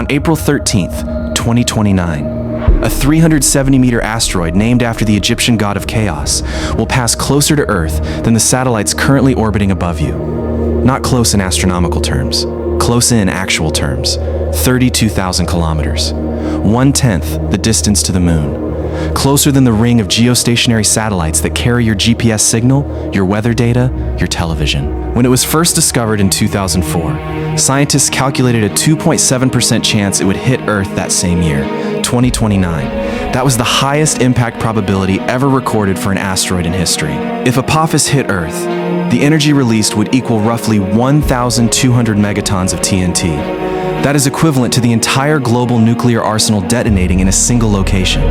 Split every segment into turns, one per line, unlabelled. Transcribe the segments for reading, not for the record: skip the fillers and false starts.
On April 13th, 2029, a 370-meter asteroid named after the Egyptian god of chaos will pass closer to Earth than the satellites currently orbiting above you. Not close in astronomical terms, close in actual terms, 32,000 kilometers, 1/10 the distance to the moon. Closer than the ring of geostationary satellites that carry your GPS signal, your weather data, your television. When it was first discovered in 2004, scientists calculated a 2.7% chance it would hit Earth that same year, 2029. That was the highest impact probability ever recorded for an asteroid in history. If Apophis hit Earth, the energy released would equal roughly 1,200 megatons of TNT. That is equivalent to the entire global nuclear arsenal detonating in a single location.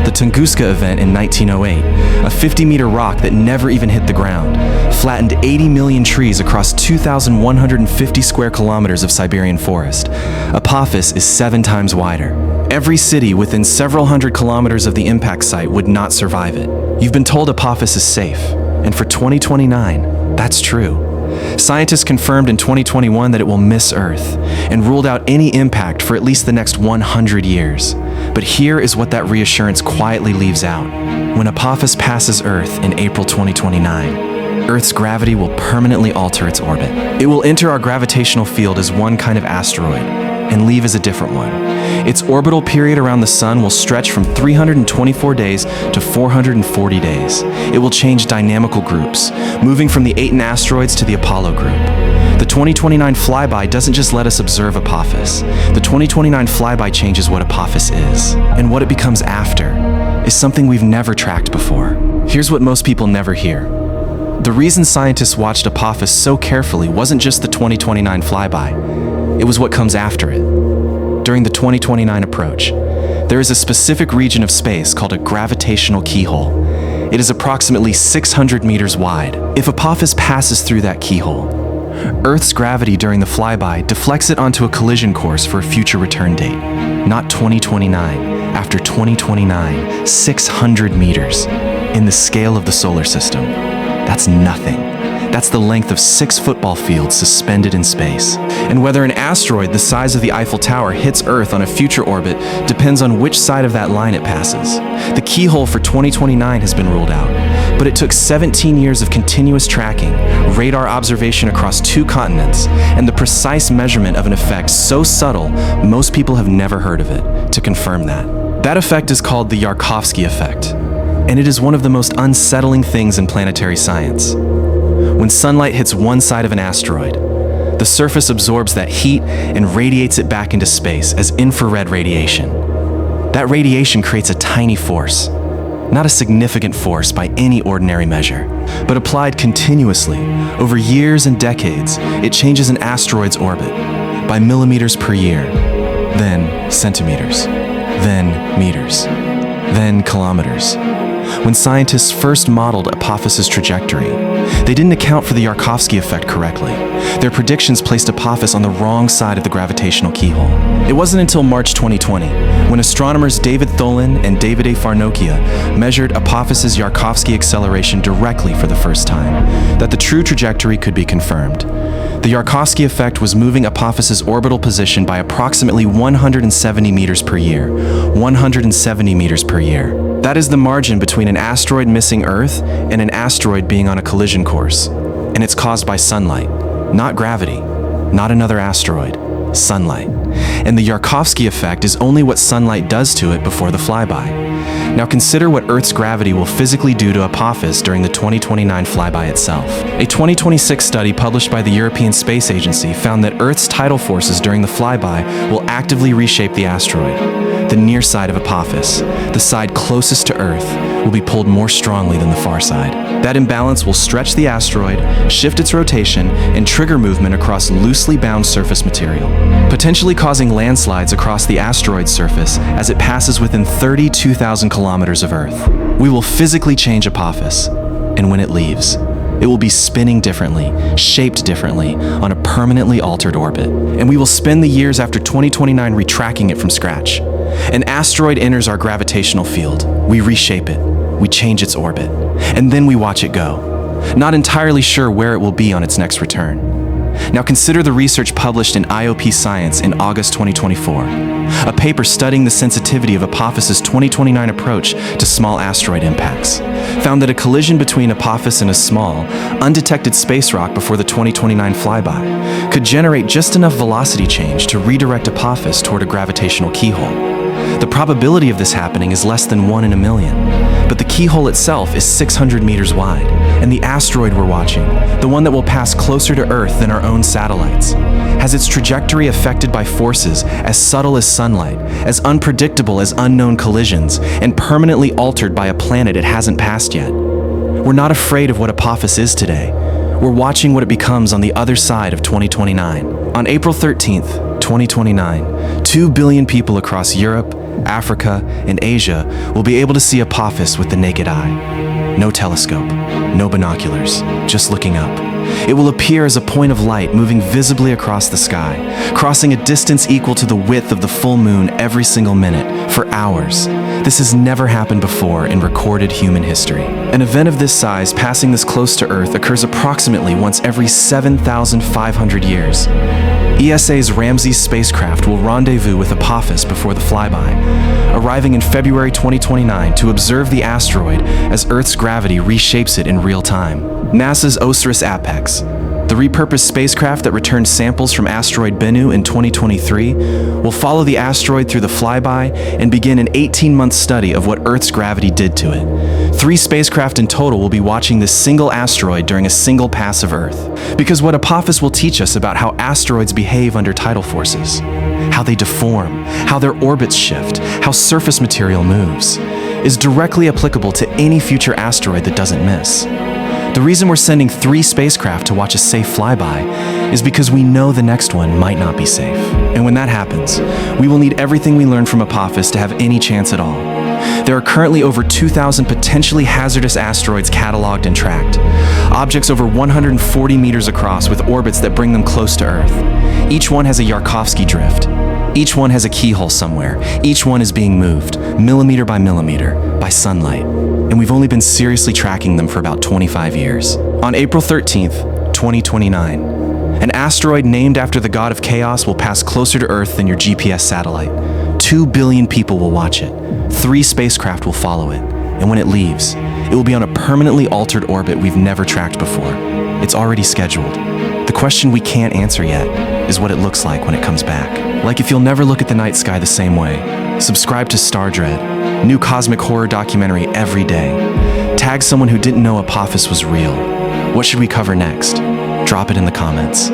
The Tunguska event in 1908, a 50-meter rock that never even hit the ground, flattened 80 million trees across 2,150 square kilometers of Siberian forest. Apophis is 7 times wider. Every city within several hundred kilometers of the impact site would not survive it. You've been told Apophis is safe, and for 2029, that's true. Scientists confirmed in 2021 that it will miss Earth and ruled out any impact for at least the next 100 years. But here is what that reassurance quietly leaves out. When Apophis passes Earth in April 2029, Earth's gravity will permanently alter its orbit. It will enter our gravitational field as one kind of asteroid and leave as a different one. Its orbital period around the Sun will stretch from 324 days to 440 days. It will change dynamical groups, moving from the Aten asteroids to the Apollo group. The 2029 flyby doesn't just let us observe Apophis. The 2029 flyby changes what Apophis is. And what it becomes after is something we've never tracked before. Here's what most people never hear. The reason scientists watched Apophis so carefully wasn't just the 2029 flyby. It was what comes after it. During the 2029 approach, there is a specific region of space called a gravitational keyhole. It is approximately 600 meters wide. If Apophis passes through that keyhole, Earth's gravity during the flyby deflects it onto a collision course for a future return date. Not 2029, after 2029, 600 meters. In the scale of the solar system, that's nothing. That's the length of 6 football fields suspended in space. And whether an asteroid the size of the Eiffel Tower hits Earth on a future orbit depends on which side of that line it passes. The keyhole for 2029 has been ruled out, but it took 17 years of continuous tracking, radar observation across 2 continents, and the precise measurement of an effect so subtle most people have never heard of it, to confirm that. That effect is called the Yarkovsky effect, and it is one of the most unsettling things in planetary science. When sunlight hits one side of an asteroid, the surface absorbs that heat and radiates it back into space as infrared radiation. That radiation creates a tiny force, not a significant force by any ordinary measure, but applied continuously over years and decades, it changes an asteroid's orbit by millimeters per year, then centimeters, then meters, then kilometers. When scientists first modeled Apophis's trajectory, they didn't account for the Yarkovsky effect correctly. Their predictions placed Apophis on the wrong side of the gravitational keyhole. It wasn't until March 2020, when astronomers David Tholen and David A. Farnokia measured Apophis's Yarkovsky acceleration directly for the first time, that the true trajectory could be confirmed. The Yarkovsky effect was moving Apophis's orbital position by approximately 170 meters per year. 170 meters per year. That is the margin between an asteroid missing Earth and an asteroid being on a collision course. And it's caused by sunlight, not gravity, not another asteroid, sunlight. And the Yarkovsky effect is only what sunlight does to it before the flyby. Now consider what Earth's gravity will physically do to Apophis during the 2029 flyby itself. A 2026 study published by the European Space Agency found that Earth's tidal forces during the flyby will actively reshape the asteroid. The near side of Apophis, the side closest to Earth, will be pulled more strongly than the far side. That imbalance will stretch the asteroid, shift its rotation, and trigger movement across loosely bound surface material, potentially causing landslides across the asteroid's surface as it passes within 32,000 kilometers of Earth. We will physically change Apophis, and when it leaves, it will be spinning differently, shaped differently, on a permanently altered orbit. And we will spend the years after 2029 retracking it from scratch. An asteroid enters our gravitational field. We reshape it. We change its orbit. And then we watch it go. Not entirely sure where it will be on its next return. Now consider the research published in IOP Science in August 2024. A paper studying the sensitivity of Apophis's 2029 approach to small asteroid impacts found that a collision between Apophis and a small, undetected space rock before the 2029 flyby could generate just enough velocity change to redirect Apophis toward a gravitational keyhole. The probability of this happening is less than 1 in a million, but the keyhole itself is 600 meters wide, and the asteroid we're watching, the one that will pass closer to Earth than our own satellites, has its trajectory affected by forces as subtle as sunlight, as unpredictable as unknown collisions, and permanently altered by a planet it hasn't passed yet. We're not afraid of what Apophis is today. We're watching what it becomes on the other side of 2029. On April 13th, 2029, 2 billion people across Europe, Africa, and Asia will be able to see Apophis with the naked eye. No telescope, no binoculars, just looking up. It will appear as a point of light moving visibly across the sky, crossing a distance equal to the width of the full moon every single minute, for hours. This has never happened before in recorded human history. An event of this size passing this close to Earth occurs approximately once every 7,500 years. ESA's Ramses spacecraft will rendezvous with Apophis before the flyby, arriving in February 2029 to observe the asteroid as Earth's gravity reshapes it in real time. NASA's OSIRIS-APEX, the repurposed spacecraft that returned samples from asteroid Bennu in 2023, will follow the asteroid through the flyby and begin an 18-month study of what Earth's gravity did to it. 3 spacecraft in total will be watching this single asteroid during a single pass of Earth. Because what Apophis will teach us about how asteroids behave under tidal forces, how they deform, how their orbits shift, how surface material moves, is directly applicable to any future asteroid that doesn't miss. The reason we're sending 3 spacecraft to watch a safe flyby is because we know the next one might not be safe. And when that happens, we will need everything we learned from Apophis to have any chance at all. There are currently over 2,000 potentially hazardous asteroids cataloged and tracked, objects over 140 meters across with orbits that bring them close to Earth. Each one has a Yarkovsky drift. Each one has a keyhole somewhere. Each one is being moved, millimeter by millimeter, by sunlight. And we've only been seriously tracking them for about 25 years. On April 13th, 2029, an asteroid named after the god of chaos will pass closer to Earth than your GPS satellite. 2 billion people will watch it. 3 spacecraft will follow it. And when it leaves, it will be on a permanently altered orbit we've never tracked before. It's already scheduled. The question we can't answer yet is what it looks like when it comes back. Like if you'll never look at the night sky the same way, subscribe to Star Dread, new cosmic horror documentary every day. Tag someone who didn't know Apophis was real. What should we cover next? Drop it in the comments.